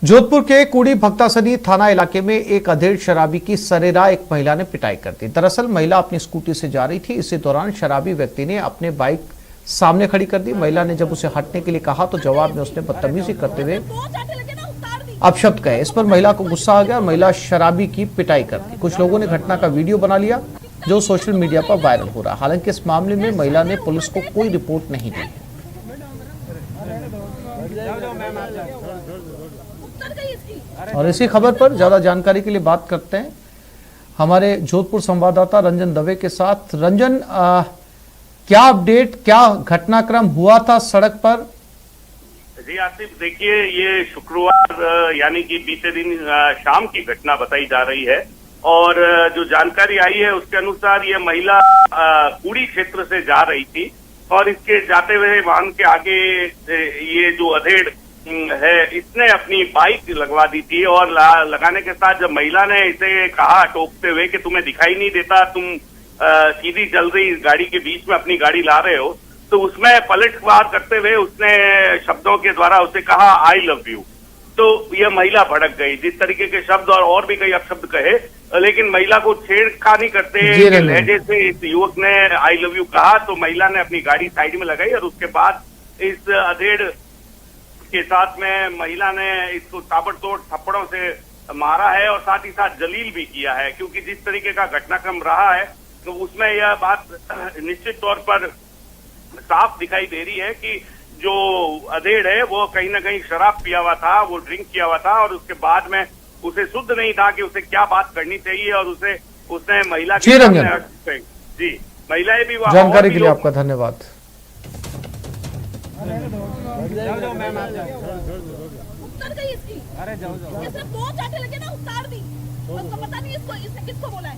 जोधपुर के कुड़ी भक्तासनी थाना इलाके में एक अधेड़ शराबी की सरेराह एक महिला ने पिटाई कर दी। दरअसल महिला अपनी स्कूटी से जा रही थी। इसी दौरान शराबी व्यक्ति ने अपने बाइक सामने खड़ी कर दी। महिला ने जब उसे हटने के लिए कहा तो जवाब में उसने बदतमीजी करते हुए अपशब्द कहे। इस पर महिला को गुस्सा आ गया और महिला शराबी की पिटाई कर दी। कुछ लोगों ने घटना का वीडियो बना लिया जो सोशल मीडिया पर वायरल हो रहा। हालांकि इस मामले में महिला ने पुलिस को कोई रिपोर्ट नहीं दी है। और इसी खबर पर ज्यादा जानकारी के लिए बात करते हैं हमारे जोधपुर संवाददाता रंजन दवे के साथ। रंजन, क्या अपडेट, क्या घटनाक्रम हुआ था सड़क पर? जी आसिफ, देखिए ये शुक्रवार यानी कि बीते दिन शाम की घटना बताई जा रही है और जो जानकारी आई है उसके अनुसार ये महिला कुड़ी क्षेत्र से जा रही थी और इसके जाते हुए वाहन के आगे ये जो अधेड़ है इसने अपनी बाइक लगवा दी थी और लगाने के साथ जब महिला ने इसे कहा टोकते हुए कि तुम्हें दिखाई नहीं देता, तुम सीधी चल रही गाड़ी के बीच में अपनी गाड़ी ला रहे हो, तो उसमें पलटवार करते हुए उसने शब्दों के द्वारा उसे कहा आई लव यू। तो यह महिला भड़क गई। जिस तरीके के शब्द और भी कई अपशब्द कहे, लेकिन महिला को छेड़खानी करते लहजे से इस युवक ने आई लव यू कहा तो महिला ने अपनी गाड़ी साइड में लगाई और उसके बाद इस अधेड़ के साथ में महिला ने इसको ताबड़तोड़ थप्पड़ों से मारा है और साथ ही साथ जलील भी किया है। क्योंकि जिस तरीके का घटनाक्रम रहा है तो उसमें यह बात निश्चित तौर पर साफ दिखाई दे रही है कि जो अधेड़ है वो कहीं ना कहीं शराब पिया हुआ था, वो ड्रिंक किया हुआ था और उसके बाद में उसे शुद्ध नहीं था कि उसे क्या बात करनी चाहिए और उसने महिला के सामने जी महिलाएं भी जानकारी के लिए आपका धन्यवाद। उतर गई इसकी। अरे जाओ इसने दो चाटे लगे ना, उतार दी। उसको पता नहीं इसने किसको बोला है।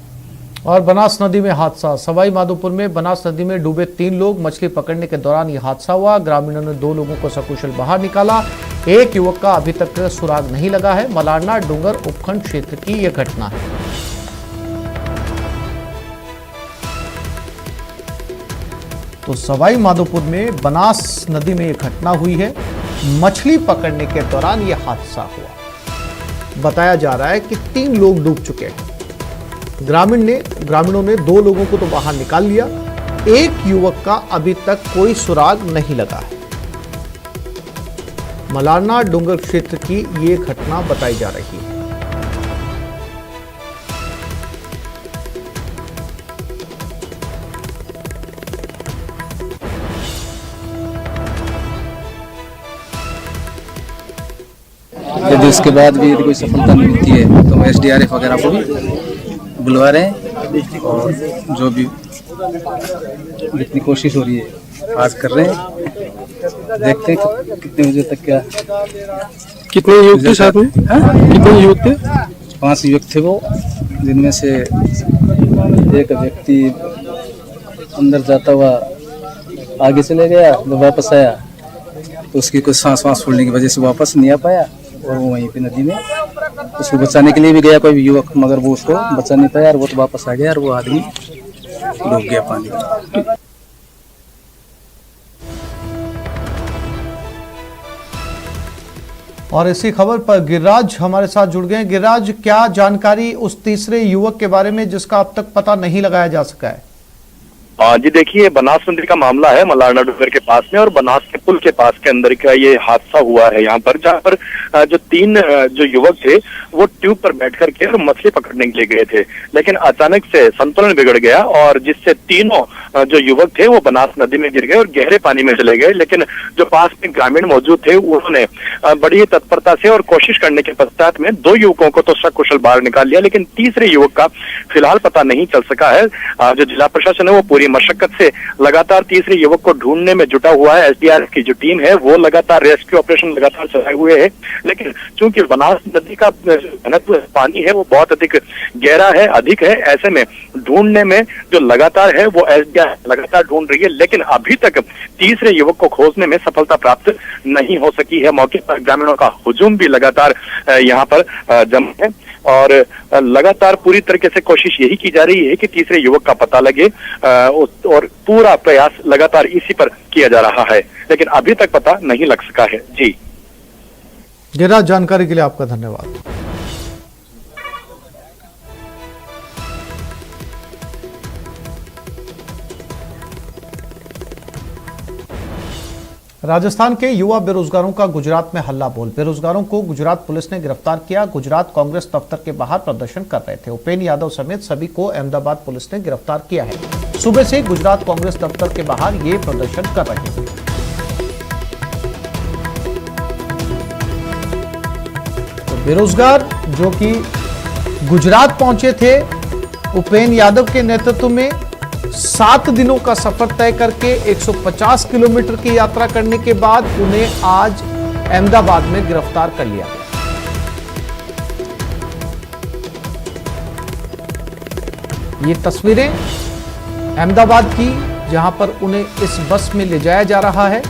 और बनास नदी में हादसा। सवाई माधोपुर में बनास नदी में डूबे 3 लोग। मछली पकड़ने के दौरान यह हादसा हुआ। ग्रामीणों ने 2 लोगों को सकुशल बाहर निकाला। एक युवक का अभी तक सुराग नहीं लगा है। मलारना डूंगर उपखंड क्षेत्र की यह घटना है। तो सवाई माधोपुर में बनास नदी में यह घटना हुई है। मछली पकड़ने के दौरान यह हादसा हुआ। बताया जा रहा है कि 3 लोग डूब चुके हैं। ग्रामीणों ने 2 लोगों को तो बाहर निकाल लिया। एक युवक का अभी तक कोई सुराग नहीं लगा है। मलारना डूंगर क्षेत्र की यह घटना बताई जा रही है। यदि उसके बाद भी यदि कोई सफलता नहीं मिलती है तो हम SDRF वगैरह को भी बुलवा रहे हैं और जो भी जितनी कोशिश हो रही है आज कर रहे हैं। देखते हैं कितने बजे तक क्या। कितने युवक थे साथ में? कितने युवक थे? 5 युवक थे वो, जिनमें से एक व्यक्ति अंदर जाता हुआ आगे चले गया, जब वापस आया तो उसकी कुछ सांस फूलने की वजह से वापस नहीं आ पाया और वो वहीं पे नदी में उसको बचाने के लिए भी गया कोई युवक, मगर वो उसको बचा नहीं पाया और वो तो वापस आ गया और वो आदमी डूब गया पानी में। और इसी खबर पर गिरिराज हमारे साथ जुड़ गए। गिरिराज, क्या जानकारी उस तीसरे युवक के बारे में जिसका अब तक पता नहीं लगाया जा सका है? जी देखिए, बनास नदी का मामला है मलारना डूंगर के पास में और बनास के पुल के पास के अंदर का ये हादसा हुआ है यहाँ पर, जहाँ पर जो 3 जो युवक थे वो ट्यूब पर बैठ करके और मछली पकड़ने के लिए गए थे, लेकिन अचानक से संतुलन बिगड़ गया और जिससे तीनों जो युवक थे वो बनास नदी में गिर गए और गहरे पानी में चले गए। लेकिन जो पास में ग्रामीण मौजूद थे उन्होंने बड़ी तत्परता से और कोशिश करने के पश्चात में 2 युवकों को तो सकुशल बाहर निकाल लिया, लेकिन तीसरे युवक का फिलहाल पता नहीं चल सका है। जो जिला प्रशासन है वो पूरी मशक्कत से लगातार तीसरे युवक को ढूंढने में जुटा हुआ है। SDRF की जो टीम है वो लगातार रेस्क्यू ऑपरेशन लगातार चलाए हुए है, लेकिन चूंकि बनास नदी का घनत्व पानी है वो बहुत अधिक गहरा है, अधिक है, ऐसे में ढूंढने में जो लगातार है वो SDRF लगातार ढूंढ रही है, लेकिन अभी तक तीसरे युवक को खोजने में सफलता प्राप्त नहीं हो सकी है। मौके पर ग्रामीणों का हुजूम भी लगातार यहाँ पर जमा है और लगातार पूरी तरीके से कोशिश यही की जा रही है कि तीसरे युवक का पता लगे और पूरा प्रयास लगातार इसी पर किया जा रहा है, लेकिन अभी तक पता नहीं लग सका है। जी गिरिराज, जानकारी के लिए आपका धन्यवाद। राजस्थान के युवा बेरोजगारों का गुजरात में हल्ला बोल। बेरोजगारों को गुजरात पुलिस ने गिरफ्तार किया। गुजरात कांग्रेस दफ्तर के बाहर प्रदर्शन कर रहे थे। उपेंद्र यादव समेत सभी को अहमदाबाद पुलिस ने गिरफ्तार किया है। सुबह से गुजरात कांग्रेस दफ्तर के बाहर ये प्रदर्शन कर रहे थे। तो बेरोजगार जो कि गुजरात पहुंचे थे, उपेंद्र यादव के नेतृत्व में 7 दिनों का सफर तय करके 150 किलोमीटर की यात्रा करने के बाद उन्हें आज अहमदाबाद में गिरफ्तार कर लिया गया। ये तस्वीरें अहमदाबाद की, जहां पर उन्हें इस बस में ले जाया जा रहा है।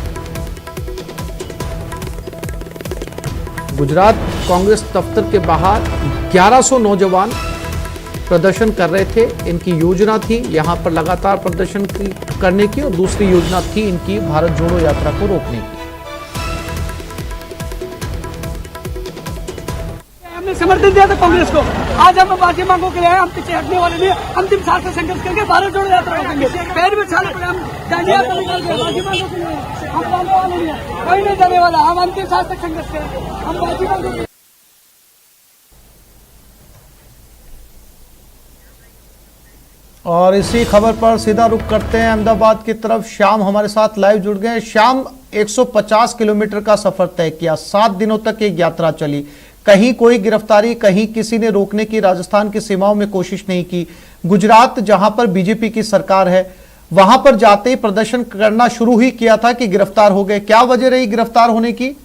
गुजरात कांग्रेस दफ्तर के बाहर 1100 नौजवान प्रदर्शन कर रहे थे। इनकी योजना थी यहां पर लगातार प्रदर्शन करने की, और दूसरी योजना थी इनकी भारत जोड़ो यात्रा को रोकने की। हमने समर्थन दिया था कांग्रेस को, आज हम बाकी मांगों के लिए हम पीछे हटने वाले नहीं। अंतिम सांस से संघर्ष करके भारत जोड़ो यात्रा रोकेंगे। पैर में छाल पड़े, हम बाकी मांगों के लिए हम जाने वाले नहीं है, कोई नहीं जाने वाला। हम अंतिम सांस तक संघर्ष करेंगे। हम बाकी मांगों के और इसी खबर पर सीधा रुख करते हैं अहमदाबाद की तरफ। श्याम हमारे साथ लाइव जुड़ गए। श्याम, 150 किलोमीटर का सफर तय किया, 7 दिनों तक एक यात्रा चली, कहीं कोई गिरफ्तारी, कहीं किसी ने रोकने की राजस्थान की सीमाओं में कोशिश नहीं की। गुजरात जहां पर बीजेपी की सरकार है, वहां पर जाते ही प्रदर्शन करना शुरू ही किया था कि गिरफ्तार हो गए। क्या वजह रही गिरफ्तार होने की?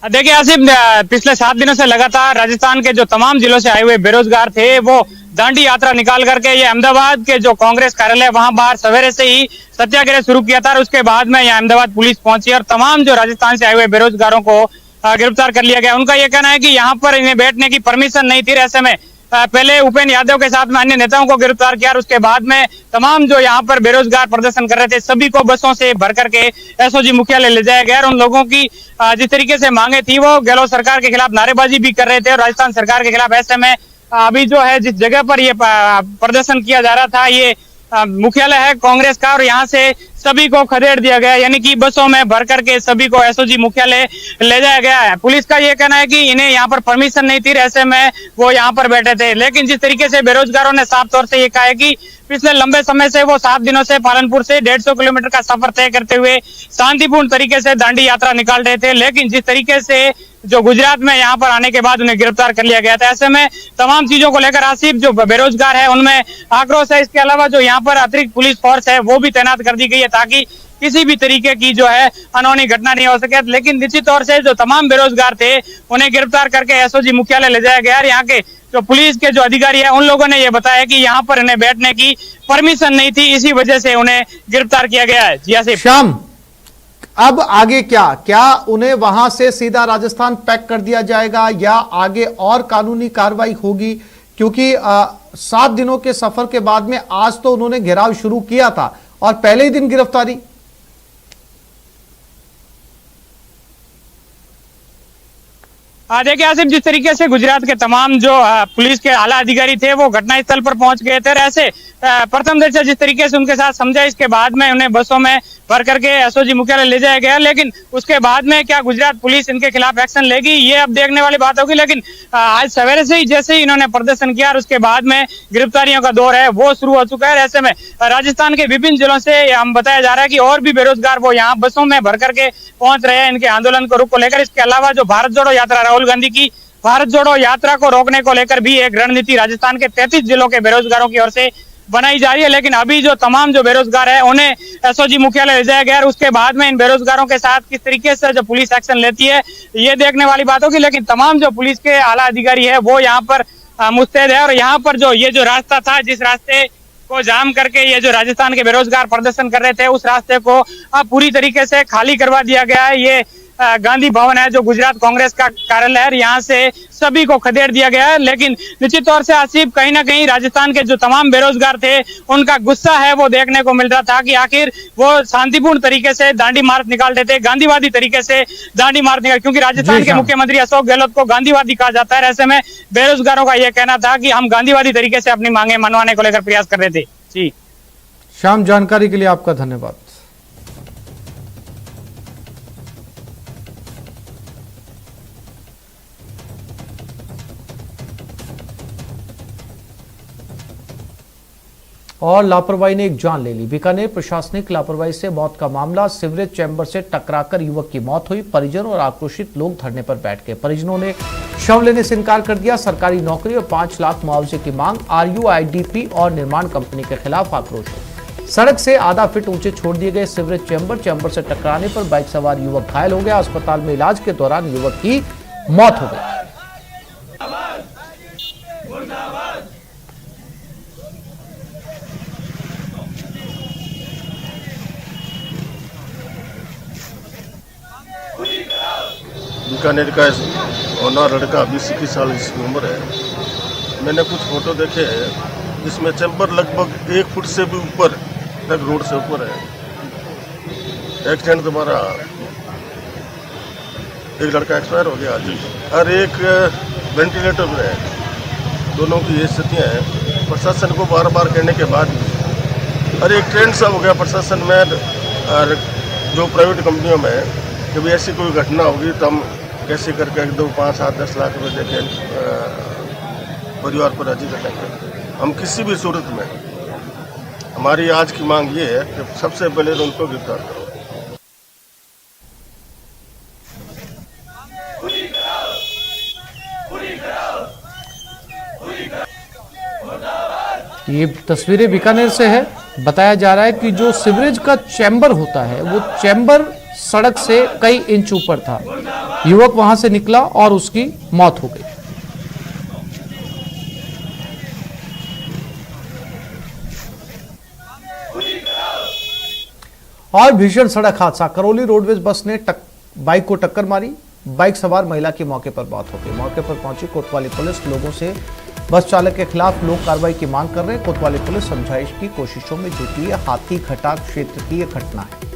देखिए आसिफ, पिछले 7 दिनों से लगातार राजस्थान के जो तमाम जिलों से आए हुए बेरोजगार थे, वो दांडी यात्रा निकाल करके ये अहमदाबाद के जो कांग्रेस कार्यालय वहां बाहर सवेरे से ही सत्याग्रह शुरू किया था। और उसके बाद में यहाँ अहमदाबाद पुलिस पहुंची और तमाम जो राजस्थान से आए हुए बेरोजगारों को गिरफ्तार कर लिया गया। उनका यह कहना है कि यहाँ पर इन्हें बैठने की परमिशन नहीं थी। ऐसे में पहले उपेंद्र यादव के साथ में अन्य नेताओं को गिरफ्तार किया और उसके बाद में तमाम जो यहाँ पर बेरोजगार प्रदर्शन कर रहे थे सभी को बसों से भर करके एसओजी मुख्यालय ले जाया गया। और उन लोगों की जिस तरीके से मांगे थी, वो गहलोत सरकार के खिलाफ नारेबाजी भी कर रहे थे और राजस्थान सरकार के खिलाफ। ऐसे में अभी जो है जिस जगह पर ये प्रदर्शन किया जा रहा था, ये मुख्यालय है कांग्रेस का, और यहाँ से सभी को खदेड़ दिया गया, यानी कि बसों में भर करके सभी को एसओजी मुख्यालय ले जाया गया है। पुलिस का ये कहना है कि इन्हें यहाँ पर परमिशन नहीं थी, ऐसे में वो यहाँ पर बैठे थे। लेकिन जिस तरीके से बेरोजगारों ने साफ तौर से ये कहा है कि पिछले लंबे समय से वो 7 दिनों से पालनपुर से 150 किलोमीटर का सफर तय करते हुए शांतिपूर्ण तरीके से दांडी यात्रा निकाल रहे थे। लेकिन जिस तरीके से जो गुजरात में यहाँ पर आने के बाद उन्हें गिरफ्तार कर लिया गया था, ऐसे में तमाम चीजों को लेकर आसिफ जो बेरोजगार है उनमें आक्रोश है। इसके अलावा जो यहाँ पर अतिरिक्त पुलिस फोर्स है वो भी तैनात कर दी गई है ताकि किसी भी तरीके की जो है अनहोनी घटना नहीं हो सके। लेकिन निश्चित तौर से जो तमाम बेरोजगार थे उन्हें गिरफ्तार करके एसओजी मुख्यालय ले जाया गया। यहाँ के जो पुलिस के जो अधिकारी है उन लोगों ने ये बताया कि यहाँ पर इन्हें बैठने की परमिशन नहीं थी, इसी वजह से उन्हें गिरफ्तार किया गया है। जी आसिफ। श्याम, अब आगे क्या उन्हें वहां से सीधा राजस्थान पैक कर दिया जाएगा या आगे और कानूनी कार्रवाई होगी? क्योंकि 7 दिनों के सफर के बाद में आज तो उन्होंने घेराव शुरू किया था और पहले ही दिन गिरफ्तारी। देखिए आसिफ, जिस तरीके से गुजरात के तमाम जो पुलिस के आला अधिकारी थे वो घटनास्थल पर पहुंच गए थे। ऐसे प्रथम दृष्टया जिस तरीके से उनके साथ समझा, इसके बाद में उन्हें बसों में भर करके एसओजी मुख्यालय ले जाया गया। लेकिन उसके बाद में क्या गुजरात पुलिस इनके खिलाफ एक्शन लेगी, ये अब देखने वाली बात होगी। लेकिन आज सवेरे से ही जैसे ही इन्होंने प्रदर्शन किया और उसके बाद में गिरफ्तारियों का दौर है वो शुरू हो चुका है। ऐसे में राजस्थान के विभिन्न जिलों से हम बताया जा रहा है कि और भी बेरोजगार वो यहाँ बसों में भर करके पहुंच रहे हैं इनके आंदोलन को रुख को लेकर। इसके अलावा जो भारत जोड़ो यात्रा, राहुल गांधी की भारत जोड़ो यात्रा को रोकने को लेकर भी एक रणनीति राजस्थान के 33 जिलों के बेरोजगारों की ओर से बनाई जा रही है। लेकिन अभी जो तमाम जो बेरोजगार है उन्हें एसओजी मुख्यालय ले जाया गया और उसके बाद में इन बेरोजगारों के साथ किस तरीके से जो पुलिस एक्शन लेती है ये देखने वाली बात होगी। लेकिन तमाम जो पुलिस के आला अधिकारी है वो यहाँ पर मुस्तैद है और यहाँ पर जो ये जो रास्ता था, जिस रास्ते को जाम करके ये जो राजस्थान के बेरोजगार प्रदर्शन कर रहे थे, उस रास्ते को अब पूरी तरीके से खाली करवा दिया गया है। ये गांधी भवन है, जो गुजरात कांग्रेस का कार्यालय है, यहाँ से सभी को खदेड़ दिया गया है। लेकिन निश्चित तौर से आसिफ, कहीं ना कहीं राजस्थान के जो तमाम बेरोजगार थे उनका गुस्सा है वो देखने को मिल रहा था कि आखिर वो शांतिपूर्ण तरीके से दांडी मार्च निकालते थे, गांधीवादी तरीके से दांडी मार्च निकाल, क्योंकि राजस्थान के मुख्यमंत्री अशोक गहलोत को गांधीवादी कहा जाता है। ऐसे में बेरोजगारों का यह कहना था कि हम गांधीवादी तरीके से अपनी मांगे मनवाने को लेकर प्रयास कर रहे थे। जी श्याम, जानकारी के लिए आपका धन्यवाद। और लापरवाही ने एक जान ले ली। बीकानेर प्रशासनिक लापरवाही से मौत का मामला। सीवरेज चैंबर से टकराकर युवक की मौत हुई। परिजन और आक्रोशित लोग धरने पर बैठ गए। परिजनों ने शव लेने से इनकार कर दिया। सरकारी नौकरी और 5 लाख मुआवजे की मांग। RUIDP और निर्माण कंपनी के खिलाफ आक्रोश। सड़क से आधा फीट ऊंचे छोड़ दिए गए सीवरेज चैंबर से टकराने पर बाइक सवार युवक घायल हो गया। अस्पताल में इलाज के दौरान युवक की मौत हो गई। बीकानेर का होना लड़का 20-21 साल की उम्र है। मैंने कुछ फोटो देखे हैं जिसमें चैम्बर लगभग 1 फुट से भी ऊपर तक रोड से ऊपर है। एक्सीडेंट द्वारा एक लड़का एक्सपायर हो गया आज और एक वेंटिलेटर में है। दोनों की ये स्थितियाँ हैं। प्रशासन को बार बार कहने के बाद और एक ट्रेंड सा हो गया प्रशासन में और जो प्राइवेट कंपनियों में, जब ऐसी कोई घटना होगी तो हम कैसे करके 2, 5, 7, 10 लाख रुपये देके परिवार पर राजी करेंगे। हम किसी भी सूरत में, हमारी आज की मांग ये है कि सबसे पहले उनको गिरफ्तार करो। ये तस्वीरें बीकानेर से है। बताया जा रहा है कि जो सीवरेज का चैम्बर होता है वो चैम्बर सड़क से कई इंच ऊपर था। युवक वहां से निकला और उसकी मौत हो गई। और भीषण सड़क हादसा। करौली रोडवेज बस ने बाइक को टक्कर मारी। बाइक सवार महिला की मौके पर मौत हो गई। मौके पर पहुंची कोतवाली पुलिस लोगों से बस चालक के खिलाफ लोग कार्रवाई की मांग कर रहे हैं। कोतवाली पुलिस समझाइश की कोशिशों में जुटी है। हाथी घाटा क्षेत्र की यह घटना है।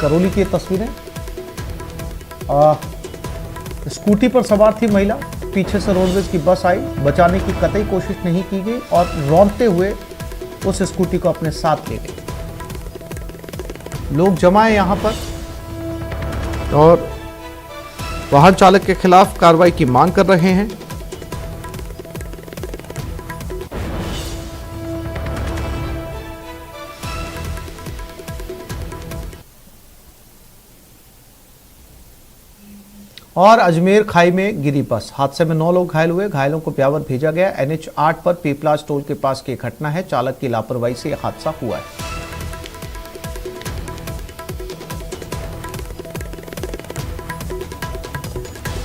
करौली की तस्वीरें। स्कूटी पर सवार थी महिला। पीछे से रोडवेज की बस आई। बचाने की कतई कोशिश नहीं की गई और रौंदते हुए उस स्कूटी को अपने साथ ले गई। लोग जमा है यहां पर और वाहन चालक के खिलाफ कार्रवाई की मांग कर रहे हैं। और अजमेर खाई में गिरी बस। हादसे में 9 लोग घायल हुए। घायलों को ब्यावर भेजा गया। NH 8 पर पीपलाज टोल के पास की घटना है। चालक की लापरवाही से यह हादसा हुआ है।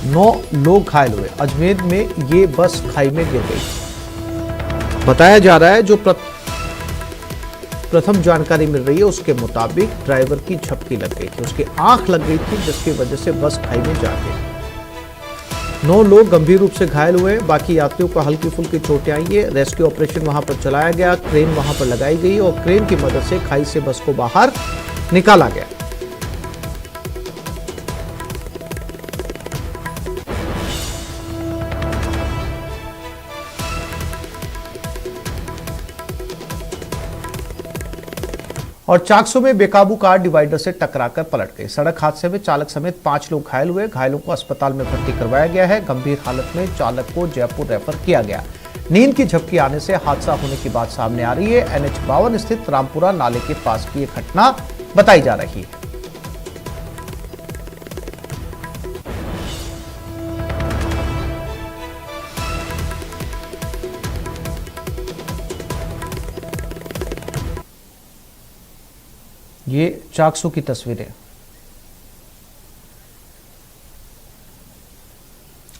नौ लोग घायल हुए। अजमेर में ये बस खाई में गिर गई। बताया जा रहा है जो प्रथम जानकारी मिल रही है उसके मुताबिक ड्राइवर की झपकी लग गई थी। उसकी आंख लग गई थी जिसकी वजह से बस खाई में जा गई। 9 लोग गंभीर रूप से घायल हुए। बाकी यात्रियों को हल्की फुल्की चोटें आई है। रेस्क्यू ऑपरेशन वहां पर चलाया गया। क्रेन वहां पर लगाई गई और क्रेन की मदद से खाई से बस को बाहर निकाला गया। और चाकसू में बेकाबू कार डिवाइडर से टकराकर पलट गई। सड़क हादसे में चालक समेत 5 लोग घायल हुए। घायलों को अस्पताल में भर्ती करवाया गया है। गंभीर हालत में चालक को जयपुर रेफर किया गया। नींद की झपकी आने से हादसा होने की बात सामने आ रही है। NH 52 स्थित रामपुरा नाले के पास की यह घटना बताई जा रही है। ये चाकसू की तस्वीरें।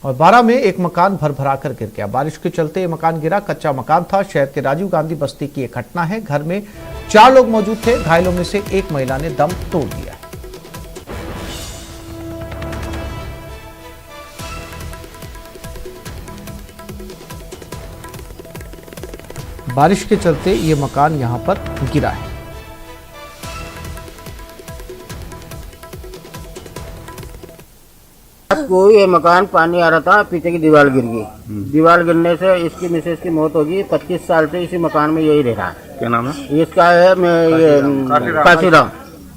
और बारा में एक मकान भर कर गिर गया। बारिश के चलते ये मकान गिरा। कच्चा मकान था। शहर के राजीव गांधी बस्ती की एक घटना है। घर में 4 लोग मौजूद थे। घायलों में से एक महिला ने दम तोड़ दिया। बारिश के चलते ये मकान यहां पर गिरा है। को ये मकान पानी आ रहा था, पीछे की दीवार गिर गई। दीवार गिरने से इसकी मिसेज की मौत होगी। 25 साल से इसी मकान में यही रह रहा है। क्या नाम है इसका? है काशीराम।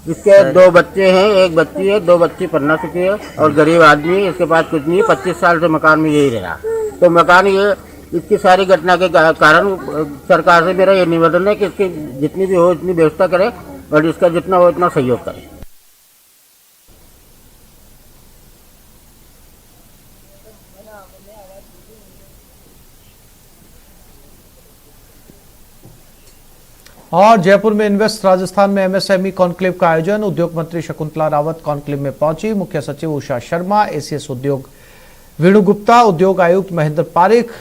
इसके 2 बच्चे हैं, एक बच्ची है, 2 बच्ची पढ़ना चुकी है और गरीब आदमी, इसके पास कुछ नहीं। 25 साल से मकान में यही रह रहा है। तो मकान ये इसकी सारी घटना के कारण सरकार से मेरा ये निवेदन है कि इसकी जितनी भी हो इतनी व्यवस्था करे और इसका जितना हो इतना सहयोग करे। और जयपुर में इन्वेस्ट राजस्थान में एमएसएमई कॉन्क्लेव का आयोजन। उद्योग मंत्री शकुंतला रावत कॉन्क्लेव में पहुंची। मुख्य सचिव उषा शर्मा, एसीएस उद्योग वेणु गुप्ता, उद्योग आयुक्त महेंद्र पारेख,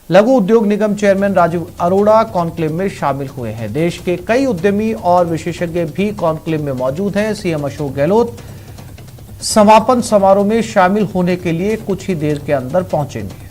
लघु उद्योग निगम चेयरमैन राजीव अरोड़ा कॉन्क्लेव में शामिल हुए हैं। देश के कई उद्यमी और विशेषज्ञ भी कॉन्क्लेव में मौजूद हैं। सीएम अशोक गहलोत समापन समारोह में शामिल होने के लिए कुछ ही देर के अंदर पहुंचेंगे।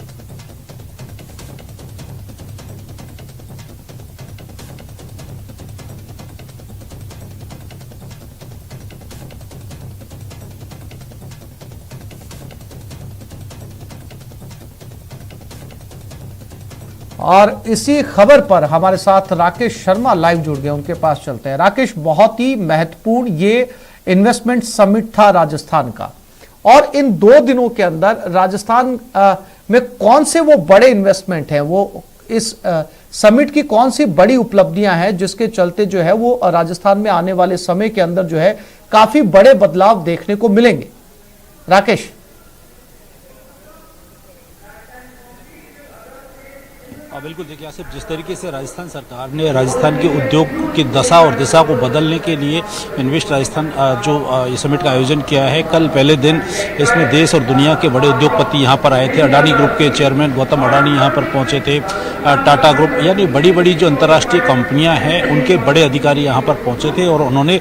और इसी खबर पर हमारे साथ राकेश शर्मा लाइव जुड़ गए। उनके पास चलते हैं। राकेश, बहुत ही महत्वपूर्ण ये इन्वेस्टमेंट समिट था राजस्थान का, और इन 2 दिनों के अंदर राजस्थान में कौन से वो बड़े इन्वेस्टमेंट हैं, वो इस समिट की कौन सी बड़ी उपलब्धियां हैं जिसके चलते जो है वो राजस्थान में आने वाले समय के अंदर जो है काफी बड़े बदलाव देखने को मिलेंगे? राकेश। बिल्कुल, देखिए आसिफ, जिस तरीके से राजस्थान सरकार ने राजस्थान के उद्योग की दशा और दिशा को बदलने के लिए इन्वेस्ट राजस्थान जो ये समिट का आयोजन किया है, कल पहले दिन इसमें देश और दुनिया के बड़े उद्योगपति यहाँ पर आए थे। अडानी ग्रुप के चेयरमैन गौतम अडानी यहाँ पर पहुँचे थे। टाटा ग्रुप यानी बड़ी बड़ी जो अंतर्राष्ट्रीय कंपनियाँ हैं उनके बड़े अधिकारी यहाँ पर पहुँचे थे और उन्होंने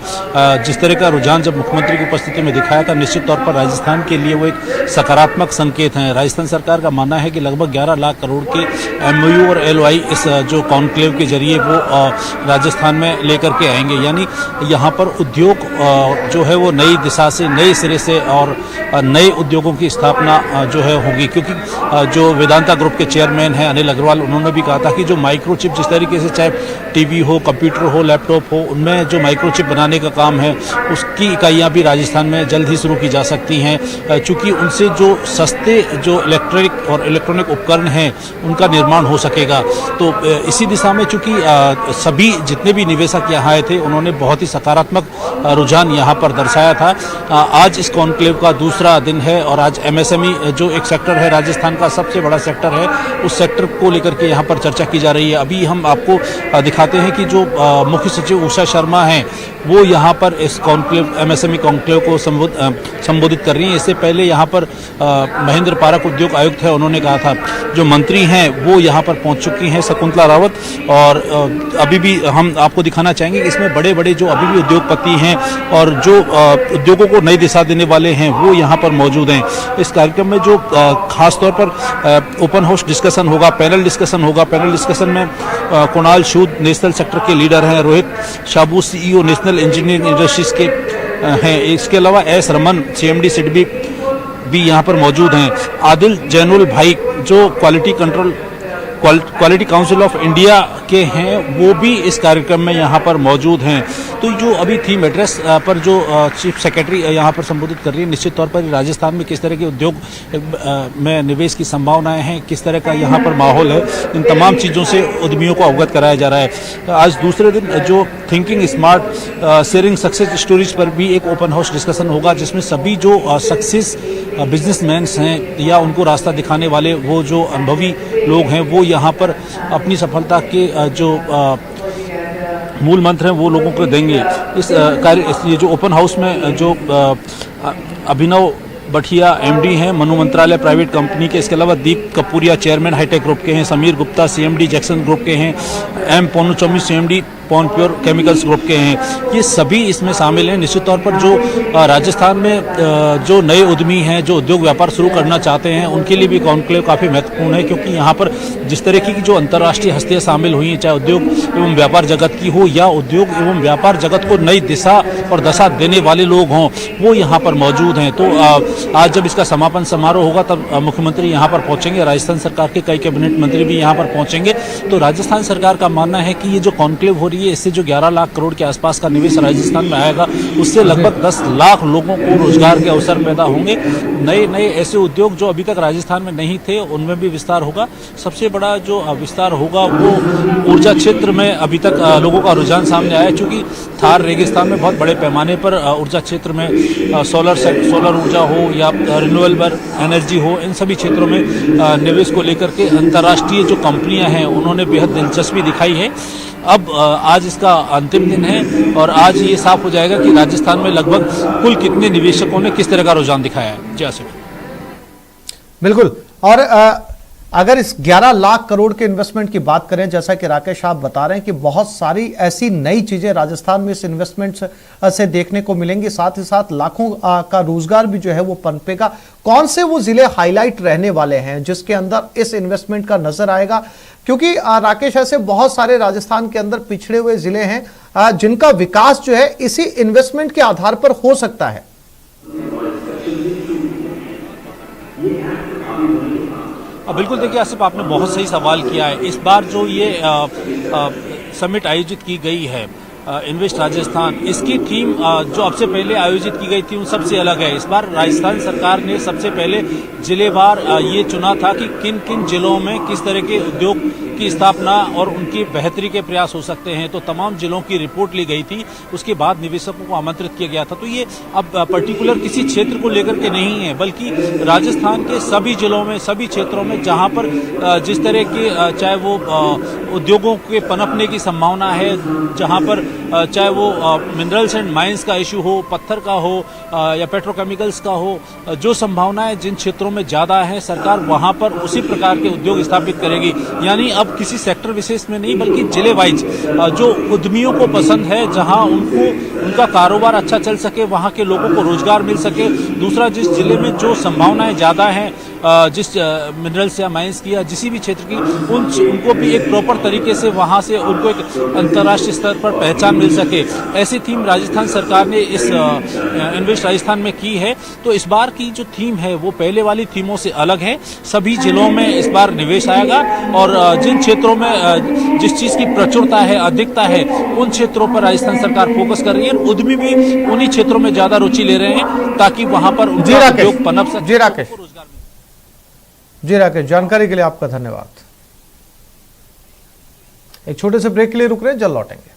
जिस तरह का रुझान जब मुख्यमंत्री की उपस्थिति में दिखाया था, निश्चित तौर पर राजस्थान के लिए वो एक सकारात्मक संकेत है। राजस्थान सरकार का मानना है कि लगभग 11 लाख करोड़ के MOU और LOI इस जो कॉन्क्लेव के जरिए वो राजस्थान में लेकर के आएंगे। यानी यहाँ पर उद्योग जो है वो नई दिशा से, नए सिरे से और नए उद्योगों की स्थापना जो है होगी। क्योंकि जो वेदांता ग्रुप के चेयरमैन हैं अनिल अग्रवाल, उन्होंने भी कहा था कि जो माइक्रोचिप जिस तरीके से चाहे टीवी हो, कंप्यूटर हो, लैपटॉप हो, उनमें जो माइक्रोचिप बनाने का काम है उसकी इकाइयाँ भी राजस्थान में जल्द ही शुरू की जा सकती हैं। चूँकि उनसे जो सस्ते जो इलेक्ट्रॉनिक उपकरण हैं उनका निर्माण हो सकेगा। तो इसी दिशा में चूंकि सभी जितने भी निवेशक यहाँ आए थे उन्होंने बहुत ही सकारात्मक रुझान यहाँ पर दर्शाया था। आज इस कॉन्क्लेव का दूसरा दिन है और आज MSME जो एक सेक्टर है राजस्थान का सबसे बड़ा सेक्टर है, उस सेक्टर को लेकर के यहाँ पर चर्चा की जा रही है। अभी हम आपको दिखाते हैं कि जो मुख्य सचिव उषा शर्मा हैं वो यहाँ पर इस कॉन्क्लेव MSME कॉन्क्लेव को संबोधित कर रही हैं। इससे पहले यहाँ पर महेंद्र पारेख उद्योग आयुक्त है, उन्होंने कहा था जो मंत्री हैं वो यहाँ पर पहुँच चुकी हैं, शकुंतला रावत। और अभी भी हम आपको दिखाना चाहेंगे कि इसमें बड़े बड़े जो अभी भी उद्योगपति हैं और जो उद्योगों को नई दिशा देने वाले हैं वो यहाँ पर मौजूद हैं। इस कार्यक्रम में जो खास तौर पर ओपन हाउस डिस्कशन होगा, पैनल डिस्कशन होगा। पैनल डिस्कशन में कुणाल सूद नेशनल सेक्टर के लीडर हैं, रोहित शाबू CEO नेशनल इंजीनियरिंग इंडस्ट्रीज के हैं। इसके अलावा S रमन CMD सिडबी भी यहाँ पर मौजूद हैं। आदिल जैनुल भाई जो क्वालिटी काउंसिल ऑफ इंडिया के हैं वो भी इस कार्यक्रम में यहाँ पर मौजूद हैं। तो जो अभी थीम एड्रेस पर जो चीफ सेक्रेटरी यहाँ पर संबोधित कर रही है, निश्चित तौर पर राजस्थान में किस तरह के उद्योग में निवेश की संभावनाएं हैं, किस तरह का यहाँ पर माहौल है, इन तमाम चीज़ों से उद्यमियों को अवगत कराया जा रहा है। आज दूसरे दिन जो thinking smart sharing success stories पर भी एक ओपन हाउस डिस्कशन होगा, जिसमें सभी जो सक्सेस बिजनेसमैन हैं या उनको रास्ता दिखाने वाले वो जो अनुभवी लोग हैं वो यहाँ पर अपनी सफलता के जो मूल मंत्र हैं वो लोगों को देंगे। ये जो ओपन हाउस में जो अभिनव बठिया एमडी हैं मनु मंत्रालय प्राइवेट कंपनी के, इसके अलावा Deep Kapuria chairman hitech group के हैं, Sameer Gupta CMD Jackson group के हैं, M Ponnuchamy CMD Pon pure chemicals group के हैं। ये सभी इसमें शामिल हैं। निश्चित तौर पर जो राजस्थान में जो नए उद्यमी हैं, जो उद्योग व्यापार शुरू करना चाहते हैं, उनके लिए भी कॉन्क्लेव काफ़ी महत्वपूर्ण है, क्योंकि यहाँ पर जिस तरह की जो अंतर्राष्ट्रीय हस्तियाँ शामिल हुई हैं, चाहे उद्योग एवं व्यापार जगत की हो या उद्योग एवं व्यापार जगत को नई दिशा और दशा देने वाले लोग हों, वो यहाँ पर मौजूद हैं। तो आज जब इसका समापन समारोह होगा तब मुख्यमंत्री यहाँ पर पहुँचेंगे, राजस्थान सरकार के कई कैबिनेट मंत्री भी यहाँ पर पहुँचेंगे। तो राजस्थान सरकार का मानना है कि ये जो कॉन्क्लेव हो रही है, इससे जो 11 लाख करोड़ के आसपास का निवेश राजस्थान में आएगा, उससे लगभग 10 लाख लोगों को रोजगार के अवसर पैदा होंगे। नए नए ऐसे उद्योग जो अभी तक राजस्थान में नहीं थे, उनमें भी विस्तार होगा। सबसे बड़ा जो विस्तार होगा वो ऊर्जा क्षेत्र में अभी तक लोगों का रुझान सामने आया, क्योंकि थार रेगिस्तान में बहुत बड़े पैमाने पर ऊर्जा क्षेत्र में सोलर ऊर्जा हो या रिन्यूएबल एनर्जी हो, इन सभी क्षेत्रों में निवेश को लेकर के अंतर्राष्ट्रीय जो कंपनियां हैं उन्होंने बेहद दिलचस्पी दिखाई है। अब आज इसका अंतिम दिन है और आज ये साफ हो जाएगा कि राजस्थान में लगभग कुल कितने निवेशकों ने किस तरह का रुझान दिखाया है। जी आसिफ। बिल्कुल। और अगर इस 11 लाख करोड़ के इन्वेस्टमेंट की बात करें, जैसा कि राकेश आप बता रहे हैं कि बहुत सारी ऐसी नई चीजें राजस्थान में इस इन्वेस्टमेंट से देखने को मिलेंगी, साथ ही साथ लाखों का रोजगार भी जो है वो पनपेगा। कौन से वो जिले हाईलाइट रहने वाले हैं जिसके अंदर इस इन्वेस्टमेंट का नजर आएगा? क्योंकि राकेश, ऐसे बहुत सारे राजस्थान के अंदर पिछड़े हुए जिले हैं जिनका विकास जो है इसी इन्वेस्टमेंट के आधार पर हो सकता है। बिल्कुल, देखिए आसिफ, आपने बहुत सही सवाल किया है। इस बार जो ये समिट आयोजित की गई है इन्वेस्ट राजस्थान, इसकी थीम जो अब से पहले आयोजित की गई थी उन सबसे अलग है। इस बार राजस्थान सरकार ने सबसे पहले जिलेवार ये चुना था कि किन किन जिलों में किस तरह के उद्योग की स्थापना और उनकी बेहतरी के प्रयास हो सकते हैं। तो तमाम जिलों की रिपोर्ट ली गई थी, उसके बाद निवेशकों को आमंत्रित किया गया था। तो ये अब पर्टिकुलर किसी क्षेत्र को लेकर के नहीं है, बल्कि राजस्थान के सभी जिलों में, सभी क्षेत्रों में जहां पर जिस तरह के चाहे वो उद्योगों के पनपने की संभावना है, जहां पर चाहे वो मिनरल्स एंड माइंस का इश्यू हो, पत्थर का हो या पेट्रोकेमिकल्स का हो, जो संभावनाएं जिन क्षेत्रों में ज्यादा है, सरकार वहां पर उसी प्रकार के उद्योग स्थापित करेगी। यानी अब किसी सेक्टर विशेष में नहीं, बल्कि जिले वाइज जो उद्यमियों को पसंद है, जहां उनको उनका कारोबार अच्छा चल सके, वहां के लोगों को रोजगार मिल सके। दूसरा, जिस जिले में जो संभावनाएं ज्यादा हैं, जिस मिनरल्स या माइंस की या किसी भी क्षेत्र की, उनको भी एक प्रॉपर तरीके से वहां से उनको एक अंतर्राष्ट्रीय स्तर पर पहचान मिल सके, ऐसी थीम राजस्थान सरकार ने इस इन्वेस्ट राजस्थान में की है। तो इस बार की जो थीम है वो पहले वाली थीमों से अलग है। सभी जिलों में इस बार निवेश आएगा और जिन क्षेत्रों में जिस चीज की प्रचुरता है, अधिकता है, उन क्षेत्रों पर राजस्थान सरकार फोकस कर रही है। उद्यमी भी उन्हीं क्षेत्रों में ज्यादा रुचि ले रहे हैं ताकि वहां पर उनका उद्योग पनप सके। जी राकेश, जानकारी के लिए आपका धन्यवाद। एक छोटे से ब्रेक के लिए रुक रहे हैं, जल्द लौटेंगे।